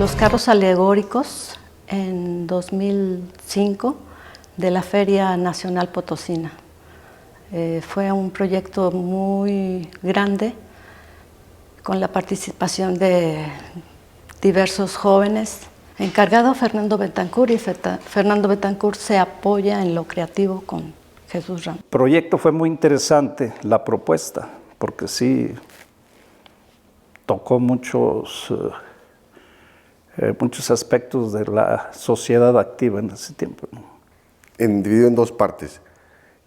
los carros alegóricos en 2005 de la Feria Nacional Potosina. Fue un proyecto muy grande con la participación de diversos jóvenes. Encargado Fernando Betancur, y Fernando Betancur se apoya en lo creativo con Jesús Ramos. El proyecto fue muy interesante, la propuesta, porque sí tocó muchos aspectos de la sociedad activa en ese tiempo, ¿no? Dividido en dos partes,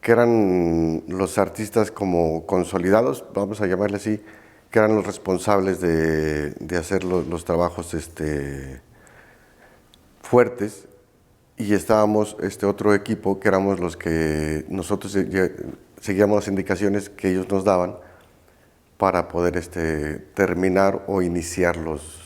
que eran los artistas como consolidados, vamos a llamarle así, que eran los responsables de hacer los trabajos fuertes, y estábamos otro equipo que éramos los que nosotros seguíamos las indicaciones que ellos nos daban para poder terminar o iniciar los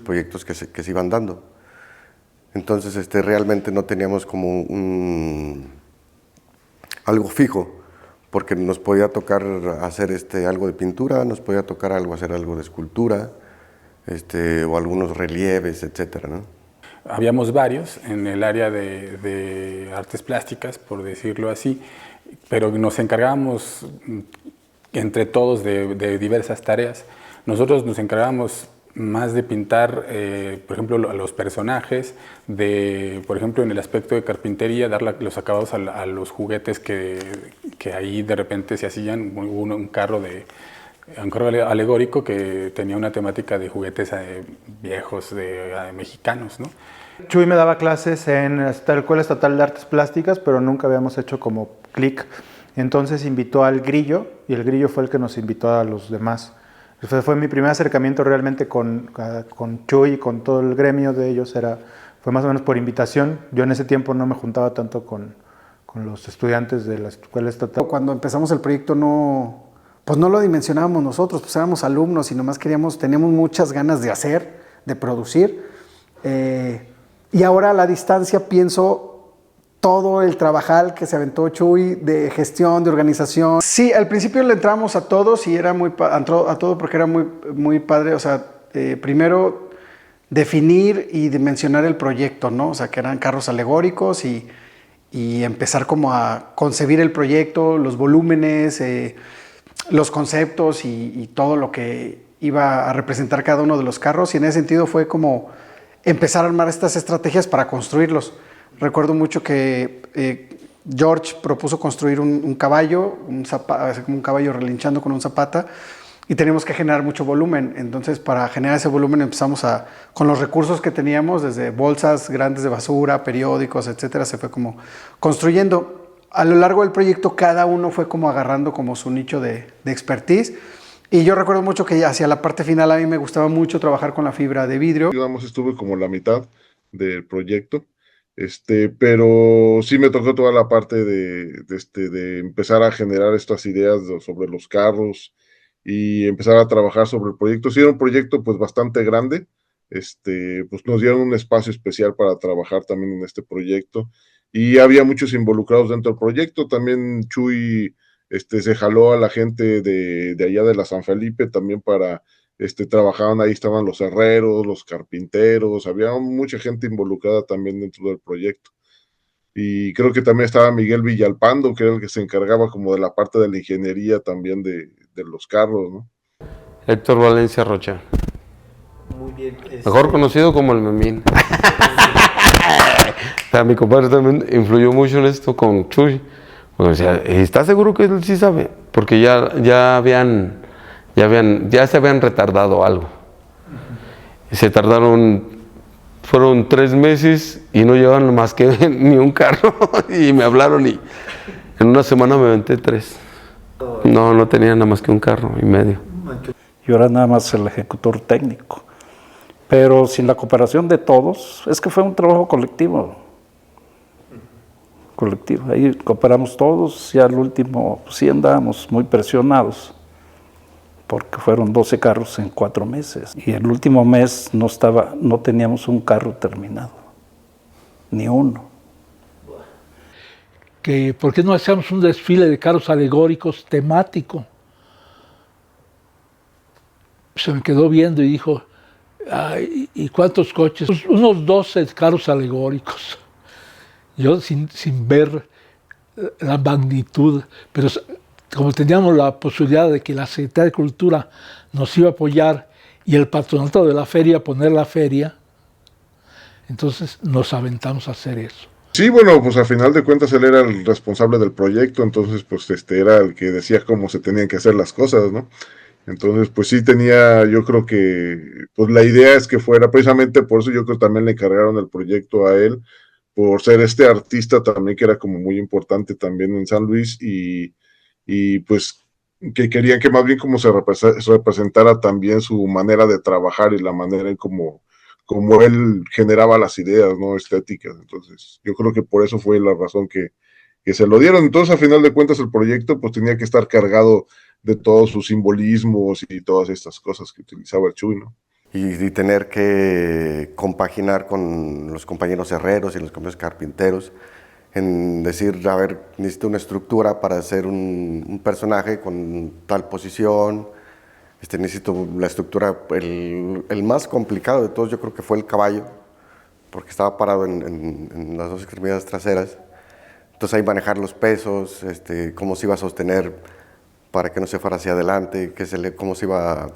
proyectos que se iban dando. Entonces realmente no teníamos como algo fijo, porque nos podía tocar hacer algo de pintura, nos podía tocar hacer algo de escultura, o algunos relieves, etcétera, ¿no? Habíamos varios en el área de artes plásticas, por decirlo así, pero nos encargábamos entre todos de diversas tareas. Nosotros nos encargábamos más de pintar, por ejemplo, a los personajes, por ejemplo, en el aspecto de carpintería, dar los acabados a los juguetes que ahí de repente se hacían. Hubo un carro alegórico que tenía una temática de juguetes viejos mexicanos, ¿no? Chuy me daba clases en la Escuela Estatal de Artes Plásticas, pero nunca habíamos hecho como clic. Entonces invitó al Grillo, y el Grillo fue el que nos invitó a los demás. Fue mi primer acercamiento realmente con Chuy y con todo el gremio de ellos. Fue más o menos por invitación. Yo en ese tiempo no me juntaba tanto con los estudiantes de la Escuela Estatal. Cuando empezamos el proyecto no lo dimensionábamos nosotros, pues éramos alumnos y nomás teníamos muchas ganas de hacer, de producir. Y ahora a la distancia pienso todo el trabajar que se aventó Chuy de gestión, de organización. Sí, al principio le entramos a todos y era a todo porque era muy, muy padre. O sea, primero definir y dimensionar el proyecto, ¿no? O sea, que eran carros alegóricos y empezar como a concebir el proyecto, los volúmenes, los conceptos y todo lo que iba a representar cada uno de los carros. Y en ese sentido fue como empezar a armar estas estrategias para construirlos. Recuerdo mucho que George propuso construir un caballo, como un caballo relinchando con un zapata, y teníamos que generar mucho volumen. Entonces, para generar ese volumen empezamos con los recursos que teníamos, desde bolsas grandes de basura, periódicos, etcétera, se fue como construyendo. A lo largo del proyecto, cada uno fue como agarrando como su nicho de expertise. Y yo recuerdo mucho que hacia la parte final a mí me gustaba mucho trabajar con la fibra de vidrio. Digamos, estuve como la mitad del proyecto, pero sí me tocó toda la parte de empezar a generar estas ideas sobre los carros y empezar a trabajar sobre el proyecto. Sí, era un proyecto pues bastante grande, pues nos dieron un espacio especial para trabajar también en este proyecto y había muchos involucrados dentro del proyecto. También Chuy se jaló a la gente de allá de la San Felipe también para, trabajaban ahí, estaban los herreros, los carpinteros, había mucha gente involucrada también dentro del proyecto. Y creo que también estaba Miguel Villalpando, que era el que se encargaba como de la parte de la ingeniería también de los carros, ¿no? Héctor Valencia Rocha. Muy bien. Mejor conocido como el Memín. O sea, mi compadre también influyó mucho en esto con Chuy. O sea, ¿estás seguro que él sí sabe? Porque ya se habían retardado algo. Se fueron 3 meses y no llevaban más que ni un carro. Y me hablaron y en una semana me aventé 3. No tenía nada más que un carro y medio. Yo era nada más el ejecutor técnico. Pero sin la cooperación de todos, es que fue un trabajo colectivo. Ahí cooperamos todos y al último sí andábamos muy presionados porque fueron 12 carros en 4 meses y el último mes no teníamos un carro terminado, ni uno. ¿Por qué no hacíamos un desfile de carros alegóricos temático? Se me quedó viendo y dijo, ¿Y cuántos coches? Unos 12 carros alegóricos. Yo sin ver la magnitud, pero como teníamos la posibilidad de que la Secretaría de Cultura nos iba a apoyar y el patronato de la feria poner la feria, entonces nos aventamos a hacer eso. Sí, bueno, pues a final de cuentas él era el responsable del proyecto, entonces pues era el que decía cómo se tenían que hacer las cosas, ¿no? Entonces pues sí tenía, yo creo que pues la idea es que fuera, precisamente por eso yo creo que también le encargaron el proyecto a él, por ser este artista también que era como muy importante también en San Luis y pues que querían que más bien como se representara también su manera de trabajar y la manera en como él generaba las ideas, ¿no? Estéticas. Entonces, yo creo que por eso fue la razón que se lo dieron. Entonces, a final de cuentas, el proyecto pues tenía que estar cargado de todos sus simbolismos y todas estas cosas que utilizaba el Chuy, ¿no? Y tener que compaginar con los compañeros herreros y los compañeros carpinteros, en decir, a ver, necesito una estructura para hacer un personaje con tal posición, necesito la estructura, el más complicado de todos yo creo que fue el caballo, porque estaba parado en las dos extremidades traseras, entonces ahí manejar los pesos, cómo se iba a sostener para que no se fuera hacia adelante, cómo se iba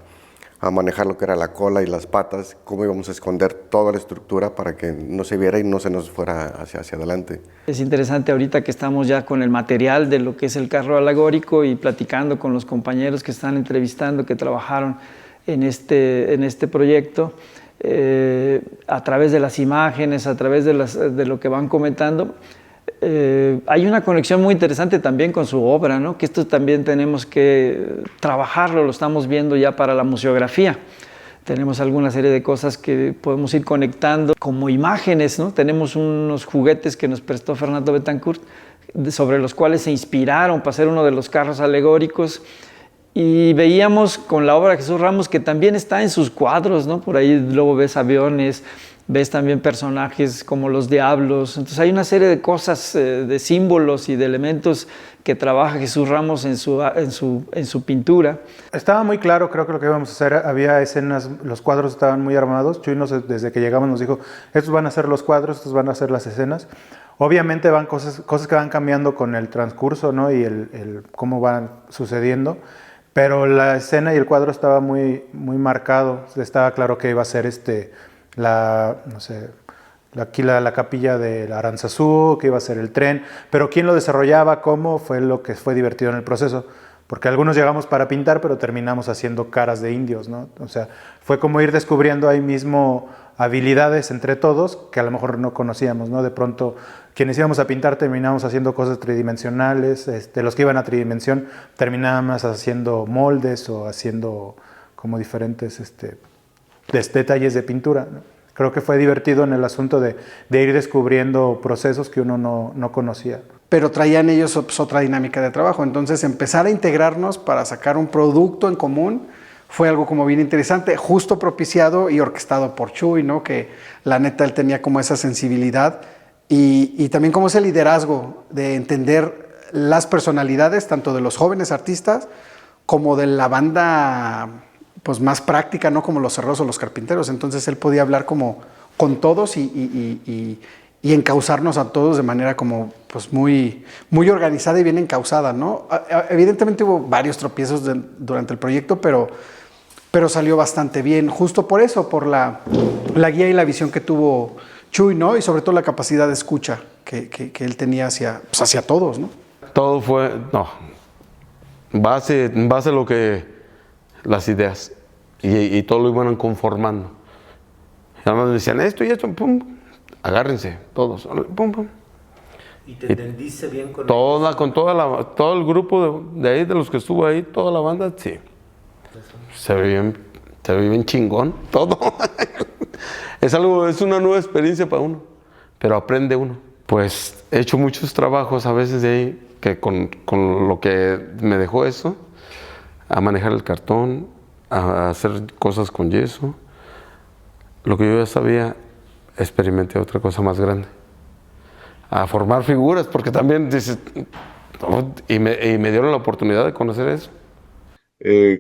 a manejar lo que era la cola y las patas, cómo íbamos a esconder toda la estructura para que no se viera y no se nos fuera hacia adelante. Es interesante ahorita que estamos ya con el material de lo que es el carro alegórico y platicando con los compañeros que están entrevistando, que trabajaron en este proyecto, a través de las imágenes, a través de lo que van comentando. Hay una conexión muy interesante también con su obra, ¿no? Que esto también tenemos que trabajarlo, lo estamos viendo ya para la museografía. Tenemos alguna serie de cosas que podemos ir conectando como imágenes, ¿no? Tenemos unos juguetes que nos prestó Fernando Betancourt, sobre los cuales se inspiraron para hacer uno de los carros alegóricos. Y veíamos con la obra de Jesús Ramos que también está en sus cuadros, ¿no? Por ahí luego ves aviones, ves también personajes como los diablos. Entonces hay una serie de cosas, de símbolos y de elementos que trabaja Jesús Ramos en su pintura. Estaba muy claro, creo que lo que íbamos a hacer, había escenas, los cuadros estaban muy armados. Chuy desde que llegamos nos dijo, estos van a ser los cuadros, estos van a ser las escenas. Obviamente van cosas que van cambiando con el transcurso, ¿no? Y el cómo van sucediendo. Pero la escena y el cuadro estaba muy, muy marcado. Estaba claro que iba a ser la capilla de Aranzazú, que iba a ser el tren, pero quién lo desarrollaba, cómo, fue lo que fue divertido en el proceso, porque algunos llegamos para pintar, pero terminamos haciendo caras de indios, ¿no? O sea, fue como ir descubriendo ahí mismo habilidades entre todos que a lo mejor no conocíamos, ¿no? De pronto, quienes íbamos a pintar terminamos haciendo cosas tridimensionales, los que iban a tridimensión terminábamos haciendo moldes o haciendo como diferentes detalles de pintura, ¿no? Creo que fue divertido en el asunto de ir descubriendo procesos que uno no conocía. Pero traían ellos otra dinámica de trabajo, entonces empezar a integrarnos para sacar un producto en común fue algo como bien interesante, justo propiciado y orquestado por Chuy, ¿no? Que la neta él tenía como esa sensibilidad y también como ese liderazgo de entender las personalidades tanto de los jóvenes artistas como de la banda pues más práctica, ¿no? Como los herreros o los carpinteros. Entonces él podía hablar como con todos y encauzarnos a todos de manera como pues muy, muy organizada y bien encauzada, ¿no? Evidentemente hubo varios tropiezos durante el proyecto, pero salió bastante bien, justo por eso, por la guía y la visión que tuvo Chuy, ¿no? Y sobre todo la capacidad de escucha que él tenía hacia todos, ¿no? Todo fue, base lo que, las ideas, y todo lo iban conformando. Y además decían esto y esto, pum, agárrense, todos, pum, pum. ¿Y te entendiste bien con todo el grupo de ahí, de los que estuvo ahí, toda la banda? Sí. Se ve bien chingón, todo. Es una nueva experiencia para uno, pero aprende uno. Pues he hecho muchos trabajos a veces de ahí, que con lo que me dejó eso, a manejar el cartón, a hacer cosas con yeso. Lo que yo ya sabía, experimenté otra cosa más grande. A formar figuras, porque también dices, y me dieron la oportunidad de conocer eso.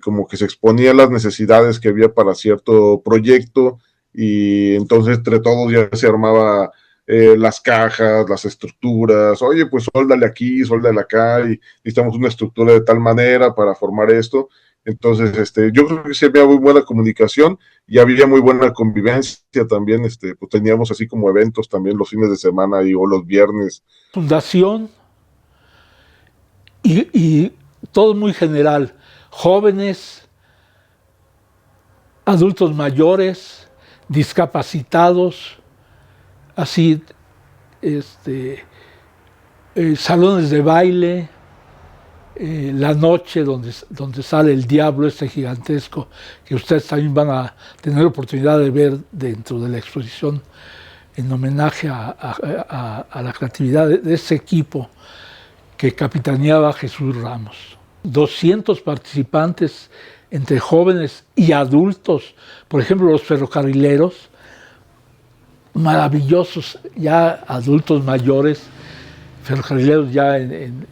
como que se exponía las necesidades que había para cierto proyecto, y entonces entre todos ya se armaba las cajas, las estructuras. Oye, pues sóldale aquí, sóldale acá, y necesitamos una estructura de tal manera para formar esto. Entonces, yo creo que sí había muy buena comunicación y había muy buena convivencia también. Pues teníamos así como eventos también los fines de semana o los viernes. Fundación y todo muy general, jóvenes, adultos mayores, discapacitados, así, salones de baile, la noche donde sale el diablo gigantesco, que ustedes también van a tener oportunidad de ver dentro de la exposición, en homenaje a la creatividad de ese equipo que capitaneaba Jesús Ramos. 200 participantes entre jóvenes y adultos, por ejemplo los ferrocarrileros, maravillosos, ya adultos mayores, ferrocarrileros ya en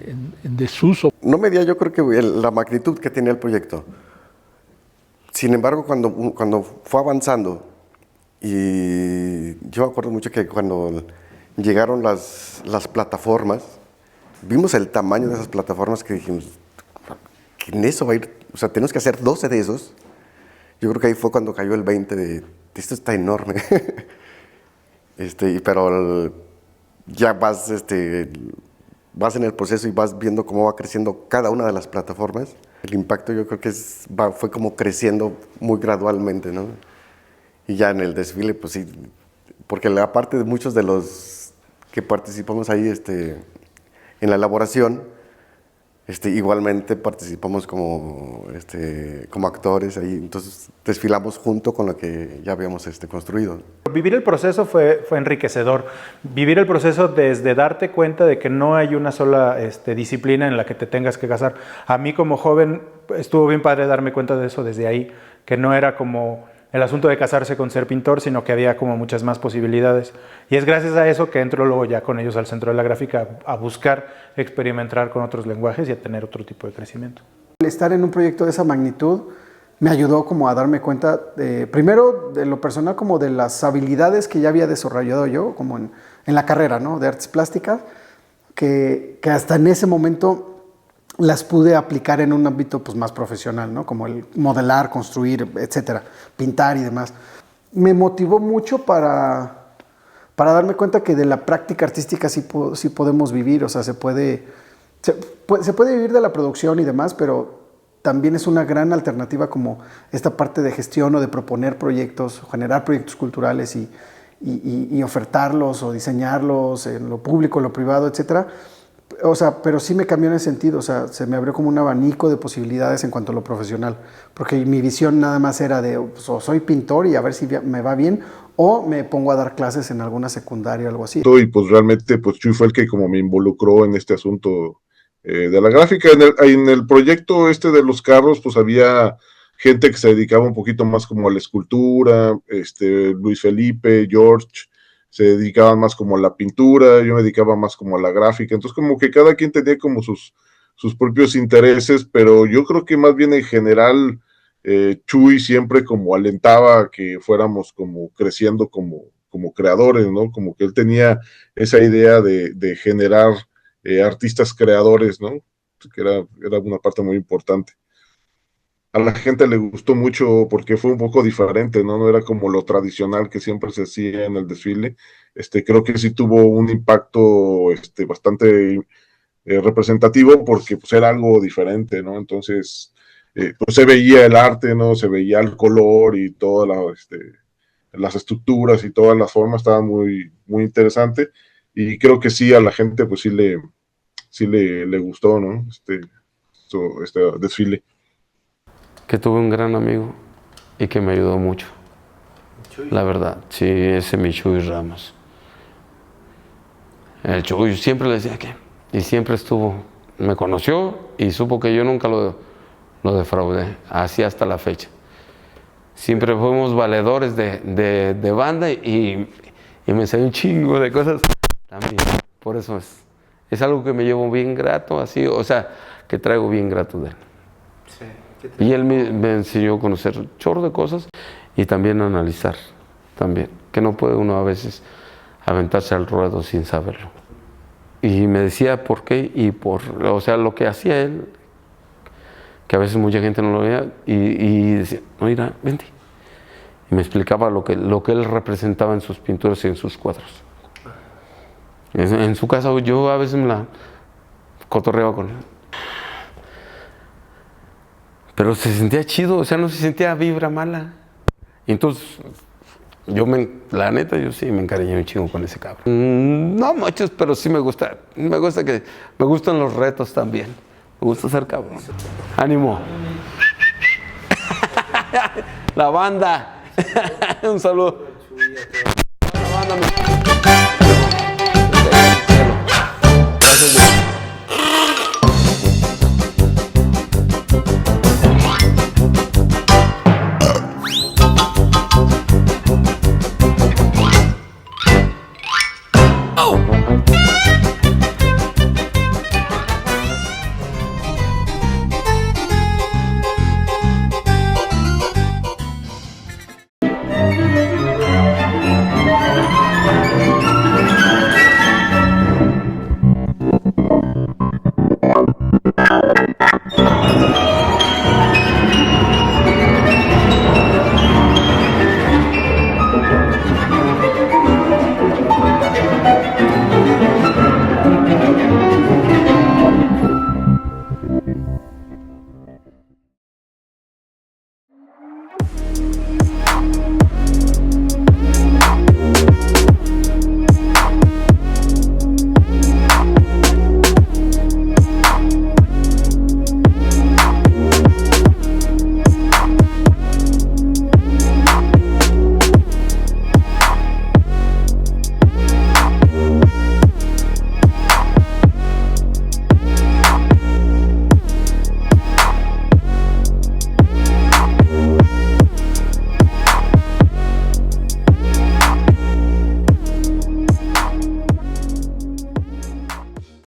desuso. No medía yo creo que la magnitud que tenía el proyecto. Sin embargo, cuando fue avanzando, y yo me acuerdo mucho que cuando llegaron las plataformas, vimos el tamaño de esas plataformas que dijimos, ¿qué en eso va a ir? O sea, tenemos que hacer 12 de esos. Yo creo que ahí fue cuando cayó el 20 de esto está enorme. Pero ya vas en el proceso y vas viendo cómo va creciendo cada una de las plataformas. El impacto yo creo que fue como creciendo muy gradualmente, ¿no? Y ya en el desfile, pues sí, porque aparte de muchos de los que participamos ahí en la elaboración, igualmente participamos como actores ahí, entonces desfilamos junto con lo que ya habíamos construido. Vivir el proceso fue enriquecedor. Vivir el proceso desde darte cuenta de que no hay una sola disciplina en la que te tengas que casar. A mí como joven estuvo bien padre darme cuenta de eso desde ahí, que no era como el asunto de casarse con ser pintor, sino que había como muchas más posibilidades. Y es gracias a eso que entro luego ya con ellos al Centro de la Gráfica a buscar experimentar con otros lenguajes y a tener otro tipo de crecimiento. El estar en un proyecto de esa magnitud me ayudó como a darme cuenta, primero de lo personal, como de las habilidades que ya había desarrollado yo, como en la carrera, ¿no?, de artes plásticas, que hasta en ese momento las pude aplicar en un ámbito pues, más profesional, ¿no?, como el modelar, construir, etcétera, pintar y demás. Me motivó mucho para darme cuenta que de la práctica artística sí podemos vivir, o sea, se puede vivir de la producción y demás, pero también es una gran alternativa como esta parte de gestión o de proponer proyectos, generar proyectos culturales y ofertarlos o diseñarlos en lo público, en lo privado, etcétera. O sea, pero sí me cambió en ese sentido, o sea, se me abrió como un abanico de posibilidades en cuanto a lo profesional, porque mi visión nada más era de, pues, o soy pintor y a ver si me va bien, o me pongo a dar clases en alguna secundaria o algo así. Y pues realmente, pues Chuy fue el que como me involucró en este asunto de la gráfica. En el proyecto de los carros, pues había gente que se dedicaba un poquito más como a la escultura, Luis Felipe, George, se dedicaban más como a la pintura, yo me dedicaba más como a la gráfica, entonces como que cada quien tenía como sus propios intereses, pero yo creo que más bien en general Chuy siempre como alentaba a que fuéramos como creciendo como creadores, ¿no? Como que él tenía esa idea de generar artistas creadores, ¿no? Que era una parte muy importante. A la gente le gustó mucho porque fue un poco diferente, ¿no? No era como lo tradicional que siempre se hacía en el desfile. Creo que sí tuvo un impacto bastante representativo porque pues era algo diferente, ¿no? Entonces, pues se veía el arte, ¿no? Se veía el color y todas las estructuras y todas las formas, estaba muy, muy interesante. Y creo que sí, a la gente pues sí le gustó, ¿no? Este desfile. Que tuve un gran amigo y que me ayudó mucho. La verdad, sí, ese mi Chuy Ramos. El Chuy siempre le decía que, y siempre me conoció y supo que yo nunca lo defraudé, así hasta la fecha. Siempre fuimos valedores de banda y me enseñó un chingo de cosas también. Por eso es algo que me llevo bien grato, así, o sea, que traigo bien grato de él. Sí. Y él me enseñó a conocer un chorro de cosas y también a analizar, también, que no puede uno a veces aventarse al ruedo sin saberlo. Y me decía por qué y o sea, lo que hacía él, que a veces mucha gente no lo veía, y decía, no, mira, vente. Y me explicaba lo que él representaba en sus pinturas y en sus cuadros. En su casa yo a veces me la cotorreaba con él. Pero se sentía chido, o sea, no se sentía vibra mala. Y entonces, la neta, yo sí me encariñé un chingo con ese cabrón. No muchos, pero sí me gusta. Me gustan los retos también. Me gusta ser cabrón. ¡Ánimo! La banda. Un saludo. La banda. Gracias.